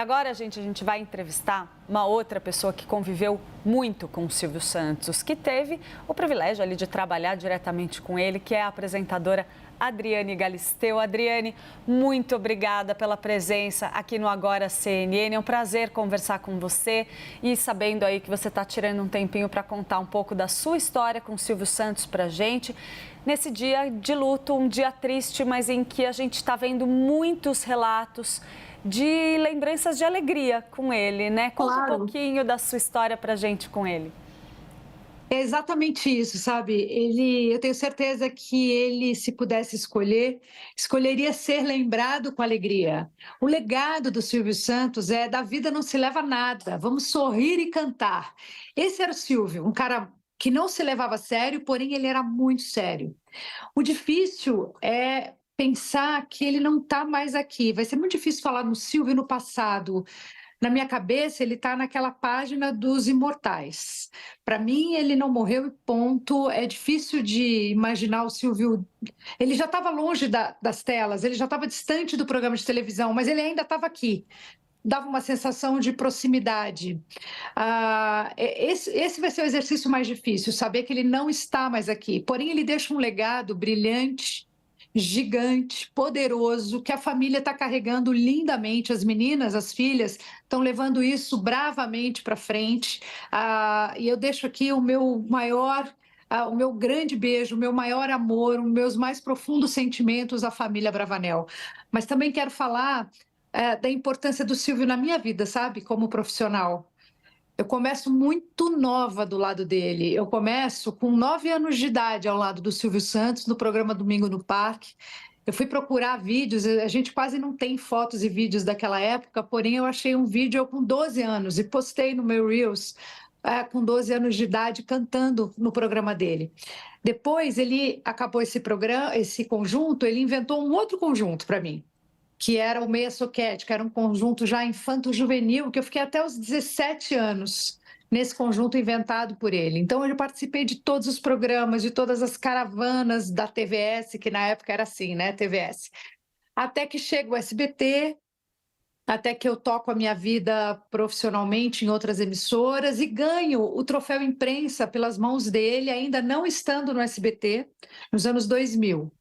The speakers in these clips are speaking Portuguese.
Agora, gente, a gente vai entrevistar uma outra pessoa que conviveu muito com o Silvio Santos, que teve o privilégio ali de trabalhar diretamente com ele, que é a apresentadora Adriane Galisteu. Adriane, muito obrigada pela presença aqui no Agora CNN. É um prazer conversar com você e sabendo aí que você está tirando um tempinho para contar um pouco da sua história com o Silvio Santos para a gente. Nesse dia de luto, um dia triste, mas em que a gente está vendo muitos relatos de lembranças de alegria com ele, né? Conta Claro, um pouquinho da sua história pra gente com ele. é exatamente isso, sabe? Eu tenho certeza que ele, se pudesse escolher, escolheria ser lembrado com alegria. O legado do Silvio Santos é: da vida não se leva nada, vamos sorrir e cantar. Esse era o Silvio, um cara que não se levava a sério, porém ele era muito sério. O difícil é pensar que ele não está mais aqui. Vai ser muito difícil falar no Silvio no passado. Na minha cabeça, ele está naquela página dos imortais. Para mim, ele não morreu e ponto. É difícil de imaginar o Silvio. Ele já estava longe das telas, ele já estava distante do programa de televisão, mas ele ainda estava aqui. Dava uma sensação de proximidade. Esse vai ser o exercício mais difícil, saber que ele não está mais aqui. Porém, ele deixa um legado brilhante, gigante, poderoso, que a família está carregando lindamente. As meninas, as filhas, estão levando isso bravamente para frente. E eu deixo aqui o meu maior. O meu grande beijo, o meu maior amor, os meus mais profundos sentimentos à família Bravanel. Mas também quero falar da importância do Silvio na minha vida, sabe? Como profissional. Eu começo muito nova do lado dele. Eu começo com 9 anos de idade ao lado do Silvio Santos, no programa Domingo no Parque. Eu fui procurar vídeos, a gente quase não tem fotos e vídeos daquela época, porém eu achei um vídeo eu com 12 anos e postei no meu Reels, com 12 anos de idade, cantando no programa dele. Depois ele acabou esse programa, esse conjunto, ele inventou um outro conjunto para mim, que era o Meia Soquete, que era um conjunto já infanto-juvenil, que eu fiquei até os 17 anos nesse conjunto inventado por ele. Então, eu participei de todos os programas, de todas as caravanas da TVS, que na época era assim, né, TVS. Até que chega o SBT, até que eu toco a minha vida profissionalmente em outras emissoras e ganho o troféu imprensa pelas mãos dele, ainda não estando no SBT, nos anos 2000.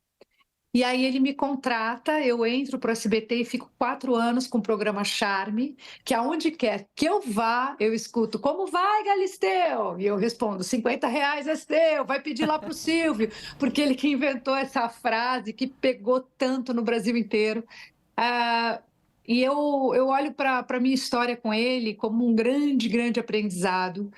E aí ele me contrata, eu entro para o SBT e fico 4 anos com o programa Charme, que aonde quer que eu vá, eu escuto: como vai, Galisteu? E eu respondo: R$ 50 é seu, vai pedir lá para o Silvio, porque ele que inventou essa frase que pegou tanto no Brasil inteiro. Ah, e eu olho para a minha história com ele como um grande, grande aprendizado.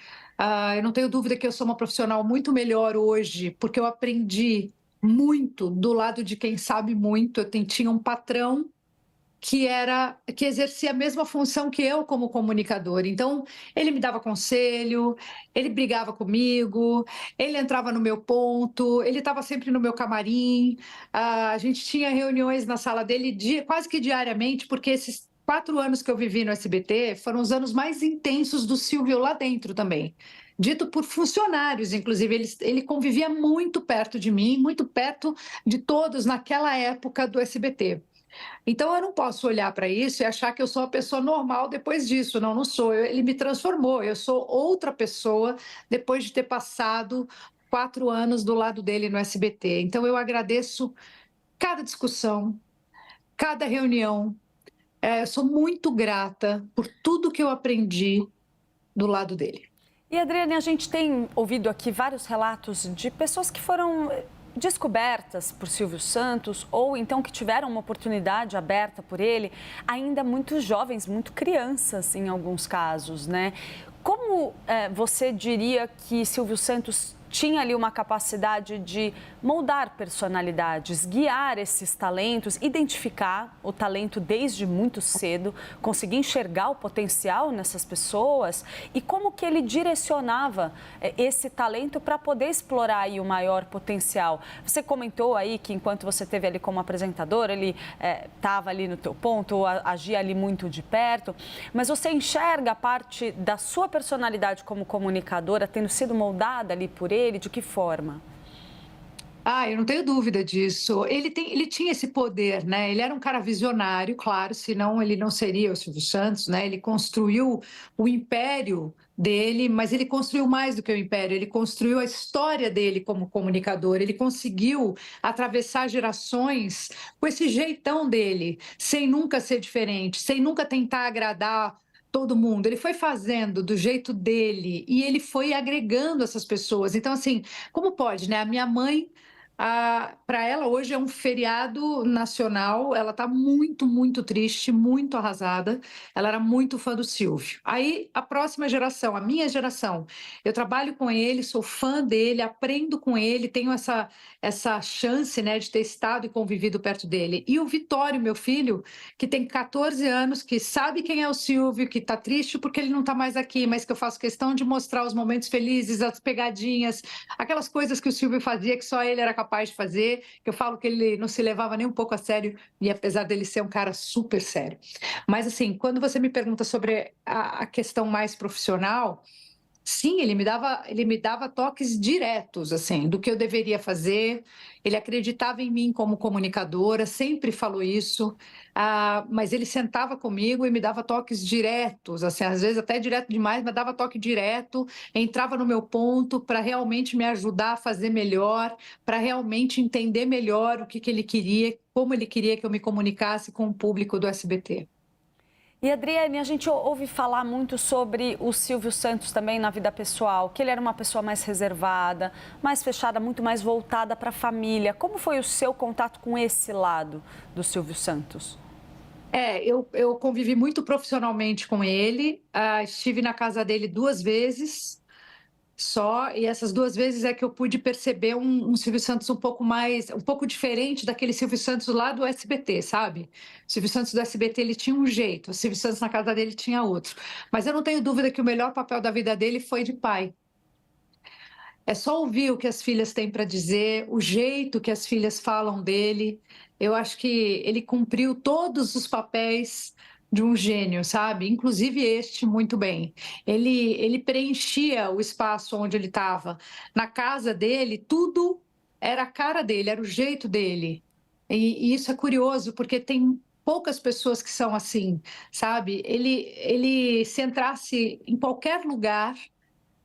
Eu não tenho dúvida que eu sou uma profissional muito melhor hoje, porque eu aprendi muito do lado de quem sabe muito. Tinha um patrão que exercia a mesma função que eu como comunicador. Então, ele me dava conselho, ele brigava comigo, ele entrava no meu ponto, ele estava sempre no meu camarim. A gente tinha reuniões na sala dele quase que diariamente, porque esses 4 anos que eu vivi no SBT foram os anos mais intensos do Silvio lá dentro também. Dito por funcionários, inclusive, ele convivia muito perto de mim, muito perto de todos naquela época do SBT. Então, eu não posso olhar para isso e achar que eu sou uma pessoa normal depois disso. Não, não sou. Ele me transformou. Eu sou outra pessoa depois de ter passado 4 anos do lado dele no SBT. Então, eu agradeço cada discussão, cada reunião. Eu sou muito grata por tudo que eu aprendi do lado dele. E, Adriane, a gente tem ouvido aqui vários relatos de pessoas que foram descobertas por Silvio Santos ou então que tiveram uma oportunidade aberta por ele, ainda muito jovens, muito crianças em alguns casos, né? Como você diria que Silvio Santos tinha ali uma capacidade de moldar personalidades, guiar esses talentos, identificar o talento desde muito cedo, conseguir enxergar o potencial nessas pessoas e como que ele direcionava esse talento para poder explorar aí o maior potencial. Você comentou aí que enquanto você esteve ali como apresentador, ele estava ali no teu ponto, agia ali muito de perto, mas você enxerga a parte da sua personalidade como comunicadora tendo sido moldada ali por ele, de que forma? Ah, eu não tenho dúvida disso. Ele tinha esse poder, né? Ele era um cara visionário, claro, senão ele não seria o Silvio Santos, né? Ele construiu o império dele, mas ele construiu mais do que o império, ele construiu a história dele como comunicador. Ele conseguiu atravessar gerações com esse jeitão dele, sem nunca ser diferente, sem nunca tentar agradar todo mundo. Ele foi fazendo do jeito dele e ele foi agregando essas pessoas. Então, assim, como pode, né? A minha mãe, para ela hoje é um feriado nacional, ela está muito, muito triste, muito arrasada, ela era muito fã do Silvio. Aí a próxima geração, a minha geração, eu trabalho com ele, sou fã dele, aprendo com ele, tenho essa chance, né, de ter estado e convivido perto dele. E o Vitório, meu filho, que tem 14 anos, que sabe quem é o Silvio, que está triste porque ele não está mais aqui, mas que eu faço questão de mostrar os momentos felizes, as pegadinhas, aquelas coisas que o Silvio fazia que só ele era capaz de fazer, que eu falo que ele não se levava nem um pouco a sério, e apesar dele ser um cara super sério. Mas, assim, quando você me pergunta sobre a questão mais profissional, sim, ele me dava toques diretos, assim, do que eu deveria fazer. Ele acreditava em mim como comunicadora, sempre falou isso, mas ele sentava comigo e me dava toques diretos, assim, às vezes até direto demais, mas dava toque direto, entrava no meu ponto para realmente me ajudar a fazer melhor, para realmente entender melhor o que ele queria, como ele queria que eu me comunicasse com o público do SBT. E Adriane, a gente ouve falar muito sobre o Silvio Santos também na vida pessoal, que ele era uma pessoa mais reservada, mais fechada, muito mais voltada para a família. Como foi o seu contato com esse lado do Silvio Santos? Eu convivi muito profissionalmente com ele, estive na casa dele 2 vezes só, e essas 2 vezes é que eu pude perceber um Silvio Santos um pouco mais, um pouco diferente daquele Silvio Santos lá do SBT, sabe? O Silvio Santos do SBT, ele tinha um jeito, o Silvio Santos na casa dele tinha outro. Mas eu não tenho dúvida que o melhor papel da vida dele foi de pai. É só ouvir o que as filhas têm para dizer, o jeito que as filhas falam dele. Eu acho que ele cumpriu todos os papéis de um gênio, sabe? Inclusive este muito bem. Ele preenchia o espaço onde ele estava. Na casa dele, tudo era a cara dele, era o jeito dele. E isso é curioso, porque tem poucas pessoas que são assim, sabe? Ele se entrasse em qualquer lugar,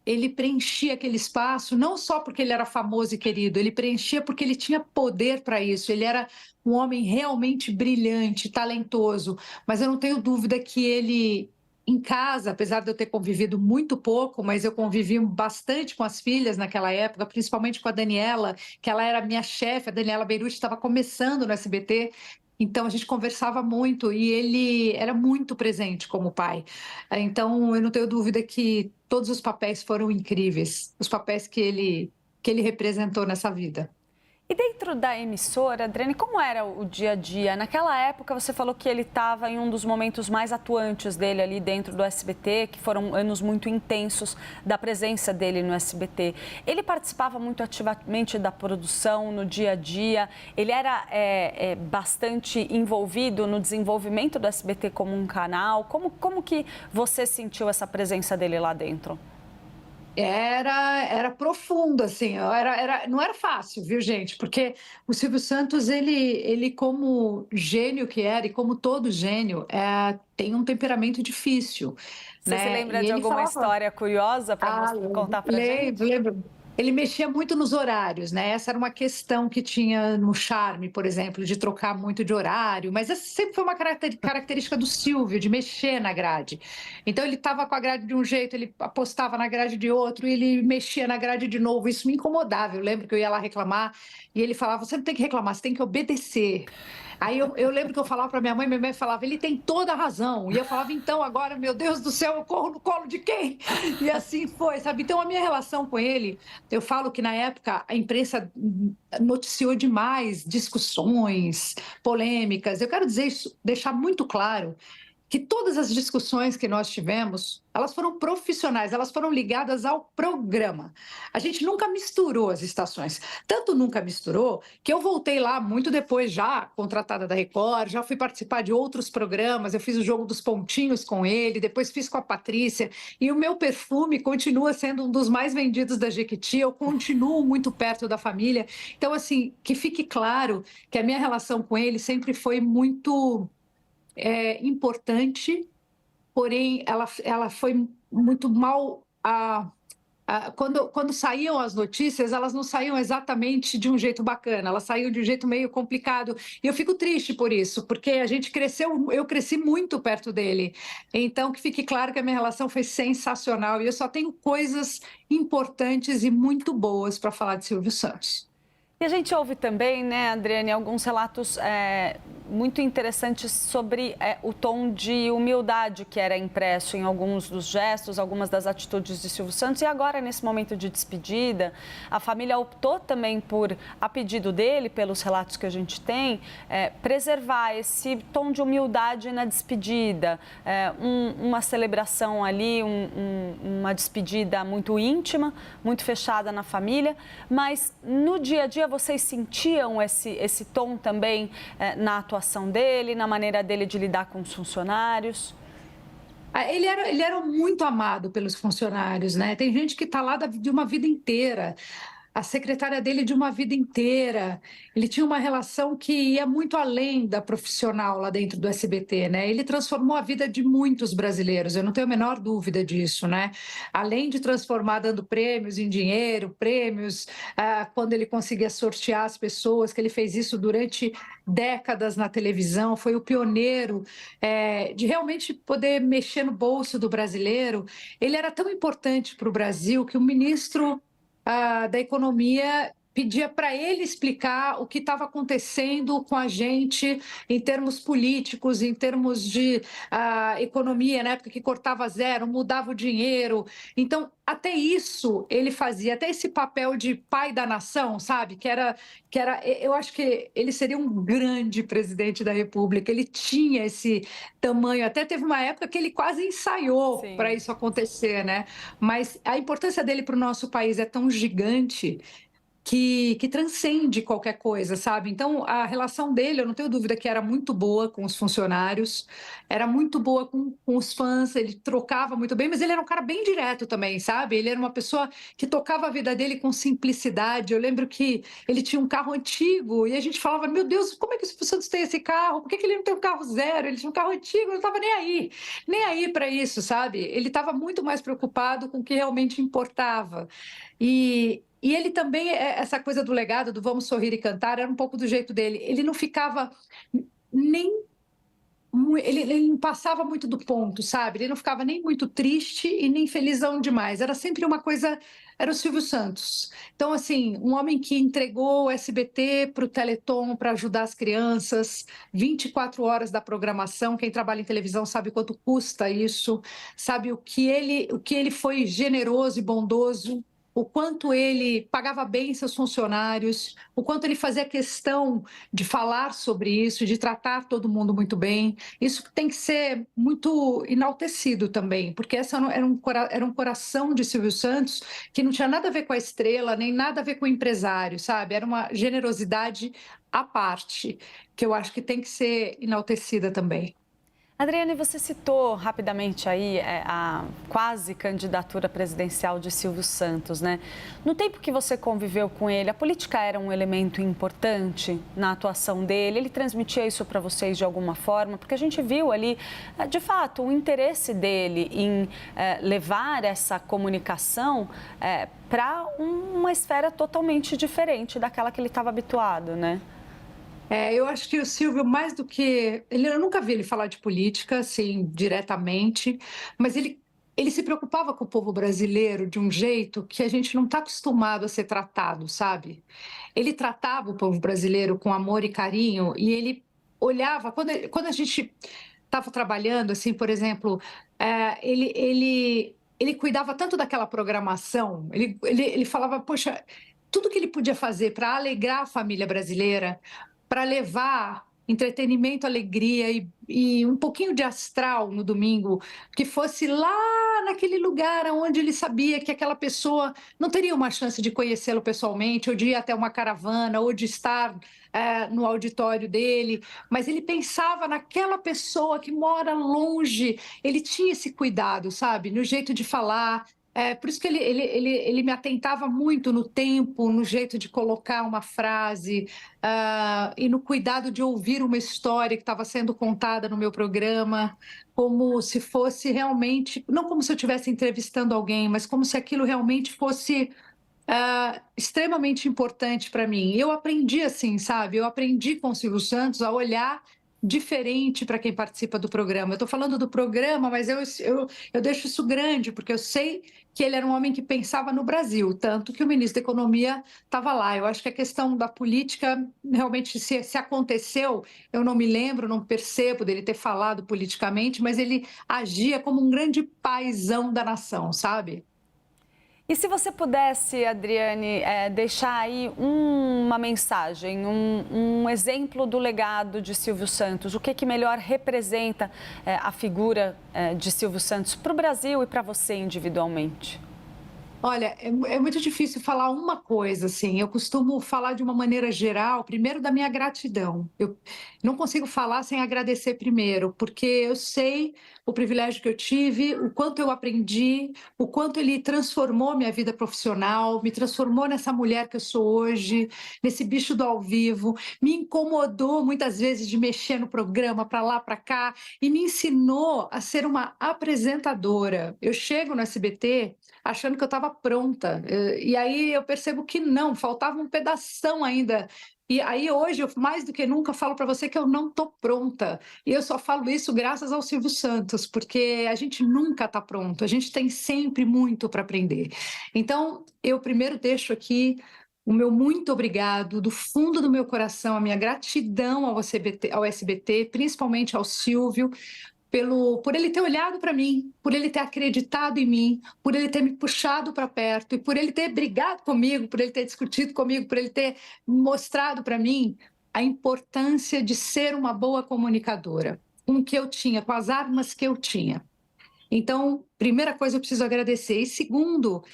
ele preenchia aquele espaço, não só porque ele era famoso e querido, ele preenchia porque ele tinha poder para isso. Ele era um homem realmente brilhante, talentoso, mas eu não tenho dúvida que ele, em casa, apesar de eu ter convivido muito pouco, mas eu convivi bastante com as filhas naquela época, principalmente com a Daniela, que ela era minha chefe, a Daniela Beirute estava começando no SBT, então a gente conversava muito e ele era muito presente como pai. Então eu não tenho dúvida que todos os papéis foram incríveis, os papéis que ele representou nessa vida. E dentro da emissora, Adriane, como era o dia a dia? Naquela época, você falou que ele estava em um dos momentos mais atuantes dele ali dentro do SBT, que foram anos muito intensos da presença dele no SBT. Ele participava muito ativamente da produção no dia a dia? Ele era bastante envolvido no desenvolvimento do SBT como um canal? Como que você sentiu essa presença dele lá dentro? Era profundo, assim, não era fácil, viu, gente? Porque o Silvio Santos, ele como gênio que era, e como todo gênio, tem um temperamento difícil, Você se né? lembra E de ele alguma falava, história curiosa para contar para lembro, gente? lembro. Ele mexia muito nos horários, né? Essa era uma questão que tinha no Charme, por exemplo, de trocar muito de horário, mas essa sempre foi uma característica do Silvio, de mexer na grade. Então ele estava com a grade de um jeito, ele apostava na grade de outro, e ele mexia na grade de novo. Isso me incomodava. Eu lembro que eu ia lá reclamar e ele falava: você não tem que reclamar, você tem que obedecer. Aí eu lembro que eu falava para minha mãe falava: ele tem toda a razão. E eu falava: então, agora, meu Deus do céu, eu corro no colo de quem? E assim foi, sabe? Então, a minha relação com ele, eu falo que na época a imprensa noticiou demais discussões, polêmicas. Eu quero dizer isso, deixar muito claro que todas as discussões que nós tivemos, elas foram profissionais, elas foram ligadas ao programa. A gente nunca misturou as estações. Tanto nunca misturou, que eu voltei lá muito depois, já contratada da Record, já fui participar de outros programas, eu fiz o Jogo dos Pontinhos com ele, depois fiz com a Patrícia, e o meu perfume continua sendo um dos mais vendidos da Jequiti, eu continuo muito perto da família. Então, assim, que fique claro que a minha relação com ele sempre foi muito importante, porém ela foi muito mal. Quando saíam as notícias, elas não saíam exatamente de um jeito bacana, elas saíam de um jeito meio complicado. E eu fico triste por isso, porque a gente cresceu, eu cresci muito perto dele. Então, que fique claro que a minha relação foi sensacional e eu só tenho coisas importantes e muito boas para falar de Silvio Santos. E a gente ouve também, né, Adriane, alguns relatos muito interessantes sobre o tom de humildade que era impresso em alguns dos gestos, algumas das atitudes de Silvio Santos. E agora, nesse momento de despedida, a família optou também por, a pedido dele, pelos relatos que a gente tem, preservar esse tom de humildade na despedida, uma celebração ali, uma despedida muito íntima, muito fechada na família, mas no dia a dia vocês sentiam esse tom também na atuação dele, na maneira dele de lidar com os funcionários? Ele era muito amado pelos funcionários, né? Tem gente que está lá de uma vida inteira. A secretária dele de uma vida inteira. Ele tinha uma relação que ia muito além da profissional lá dentro do SBT, né? Ele transformou a vida de muitos brasileiros, eu não tenho a menor dúvida disso, né? Além de transformar dando prêmios em dinheiro, prêmios, quando ele conseguia sortear as pessoas, que ele fez isso durante décadas na televisão, foi o pioneiro de realmente poder mexer no bolso do brasileiro. Ele era tão importante para o Brasil que o ministro da Economia pedia para ele explicar o que estava acontecendo com a gente em termos políticos, em termos de economia, na época que cortava zero, mudava o dinheiro. Então, até isso ele fazia, até esse papel de pai da nação, sabe? Eu acho que ele seria um grande presidente da República. Ele tinha esse tamanho. Até teve uma época que ele quase ensaiou para isso acontecer, né? Mas a importância dele para o nosso país é tão gigante que transcende qualquer coisa, sabe? Então, a relação dele, eu não tenho dúvida que era muito boa com os funcionários, era muito boa com os fãs, ele trocava muito bem, mas ele era um cara bem direto também, sabe? Ele era uma pessoa que tocava a vida dele com simplicidade. Eu lembro que ele tinha um carro antigo e a gente falava, meu Deus, como é que o Silvio Santos tem esse carro? Por que ele não tem um carro zero? Ele tinha um carro antigo, não estava nem aí para isso, sabe? Ele estava muito mais preocupado com o que realmente importava. E ele também, essa coisa do legado, do vamos sorrir e cantar, era um pouco do jeito dele. Ele não ficava nem. Ele não passava muito do ponto, sabe? Ele não ficava nem muito triste e nem felizão demais. Era sempre uma coisa. Era o Silvio Santos. Então, assim, um homem que entregou o SBT para o Teleton para ajudar as crianças, 24 horas da programação. Quem trabalha em televisão sabe quanto custa isso, sabe o que ele foi generoso e bondoso, o quanto ele pagava bem seus funcionários, o quanto ele fazia questão de falar sobre isso, de tratar todo mundo muito bem. Isso tem que ser muito enaltecido também, porque essa era um coração de Silvio Santos que não tinha nada a ver com a estrela, nem nada a ver com o empresário, sabe? Era uma generosidade à parte, que eu acho que tem que ser enaltecida também. Adriane, você citou rapidamente aí a quase candidatura presidencial de Silvio Santos, né? No tempo que você conviveu com ele, a política era um elemento importante na atuação dele? Ele transmitia isso para vocês de alguma forma? Porque a gente viu ali, de fato, o interesse dele em levar essa comunicação para uma esfera totalmente diferente daquela que ele estava habituado, né? Eu acho que o Silvio, mais do que. Eu nunca vi ele falar de política, assim, diretamente, mas ele se preocupava com o povo brasileiro de um jeito que a gente não está acostumado a ser tratado, sabe? Ele tratava o povo brasileiro com amor e carinho, e ele olhava. Quando a gente estava trabalhando, assim, por exemplo, ele cuidava tanto daquela programação, ele falava, poxa, tudo que ele podia fazer para alegrar a família brasileira, para levar entretenimento, alegria e um pouquinho de astral no domingo, que fosse lá naquele lugar onde ele sabia que aquela pessoa não teria uma chance de conhecê-lo pessoalmente, ou de ir até uma caravana, ou de estar no auditório dele, mas ele pensava naquela pessoa que mora longe, ele tinha esse cuidado, sabe, no jeito de falar. Por isso que ele me atentava muito no tempo, no jeito de colocar uma frase, e no cuidado de ouvir uma história que estava sendo contada no meu programa, como se fosse realmente, não como se eu estivesse entrevistando alguém, mas como se aquilo realmente fosse extremamente importante para mim. Eu aprendi assim, sabe? Eu aprendi com o Silvio Santos a olhar diferente para quem participa do programa. Eu estou falando do programa, mas eu deixo isso grande, porque eu sei que ele era um homem que pensava no Brasil, tanto que o ministro da Economia estava lá. Eu acho que a questão da política, realmente, se aconteceu, eu não me lembro, não percebo dele ter falado politicamente, mas ele agia como um grande paizão da nação, sabe? E se você pudesse, Adriane, deixar aí uma mensagem, um exemplo do legado de Silvio Santos, o que melhor representa a figura de Silvio Santos para o Brasil e para você individualmente? Olha, é muito difícil falar uma coisa, assim. Eu costumo falar de uma maneira geral, primeiro da minha gratidão. Eu não consigo falar sem agradecer primeiro, porque eu sei o privilégio que eu tive, o quanto eu aprendi, o quanto ele transformou minha vida profissional, me transformou nessa mulher que eu sou hoje, nesse bicho do ao vivo, me incomodou muitas vezes de mexer no programa para lá, para cá, e me ensinou a ser uma apresentadora. Eu chego no SBT achando que eu estava pronta. E aí eu percebo que não, faltava um pedação ainda. E aí hoje, eu mais do que nunca falo para você que eu não estou pronta. E eu só falo isso graças ao Silvio Santos, porque a gente nunca está pronto, a gente tem sempre muito para aprender. Então, eu primeiro deixo aqui o meu muito obrigado, do fundo do meu coração, a minha gratidão ao SBT, principalmente ao Silvio, por ele ter olhado para mim, por ele ter acreditado em mim, por ele ter me puxado para perto e por ele ter brigado comigo, por ele ter discutido comigo, por ele ter mostrado para mim a importância de ser uma boa comunicadora, com o que eu tinha, com as armas que eu tinha. Então, primeira coisa, eu preciso agradecer. E segundo,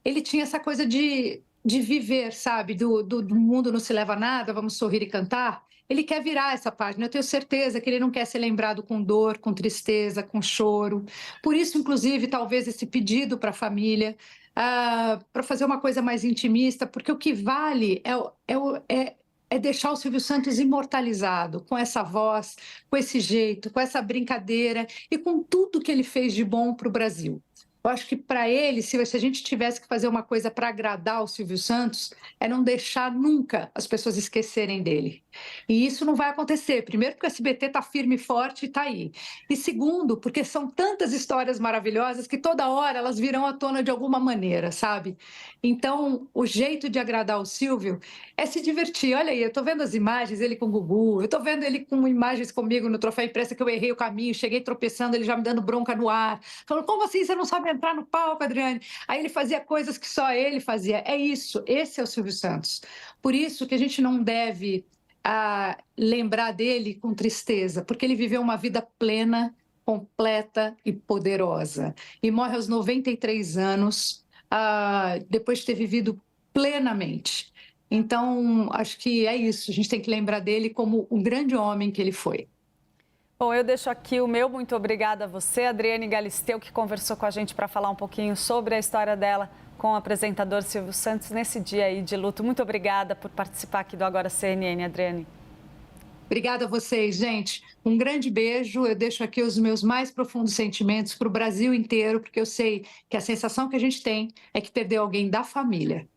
ele tinha essa coisa de viver, sabe? Do mundo não se leva a nada, vamos sorrir e cantar. Ele quer virar essa página. Eu tenho certeza que ele não quer ser lembrado com dor, com tristeza, com choro. Por isso, inclusive, talvez esse pedido para a família, para fazer uma coisa mais intimista, porque o que vale é deixar o Silvio Santos imortalizado, com essa voz, com esse jeito, com essa brincadeira e com tudo que ele fez de bom para o Brasil. Eu acho que para ele, se a gente tivesse que fazer uma coisa para agradar o Silvio Santos, é não deixar nunca as pessoas esquecerem dele. E isso não vai acontecer. Primeiro, porque o SBT está firme e forte e está aí. E segundo, porque são tantas histórias maravilhosas que toda hora elas virão à tona de alguma maneira, sabe? Então, o jeito de agradar o Silvio é se divertir. Olha aí, eu estou vendo as imagens, ele com o Gugu, eu estou vendo ele com imagens comigo no Troféu Imprensa, que eu errei o caminho, cheguei tropeçando, ele já me dando bronca no ar. Falando, como assim você não sabe entrar no palco, Adriane? Aí ele fazia coisas que só ele fazia. É isso, esse é o Silvio Santos. Por isso que a gente não deve lembrar dele com tristeza, porque ele viveu uma vida plena, completa e poderosa. E morre aos 93 anos, depois de ter vivido plenamente. Então, acho que é isso. A gente tem que lembrar dele como o grande homem que ele foi. Bom, eu deixo aqui o meu muito obrigada a você, Adriane Galisteu, que conversou com a gente para falar um pouquinho sobre a história dela com o apresentador Silvio Santos nesse dia aí de luto. Muito obrigada por participar aqui do Agora CNN, Adriane. Obrigada a vocês, gente. Um grande beijo. Eu deixo aqui os meus mais profundos sentimentos para o Brasil inteiro, porque eu sei que a sensação que a gente tem é que perdeu alguém da família.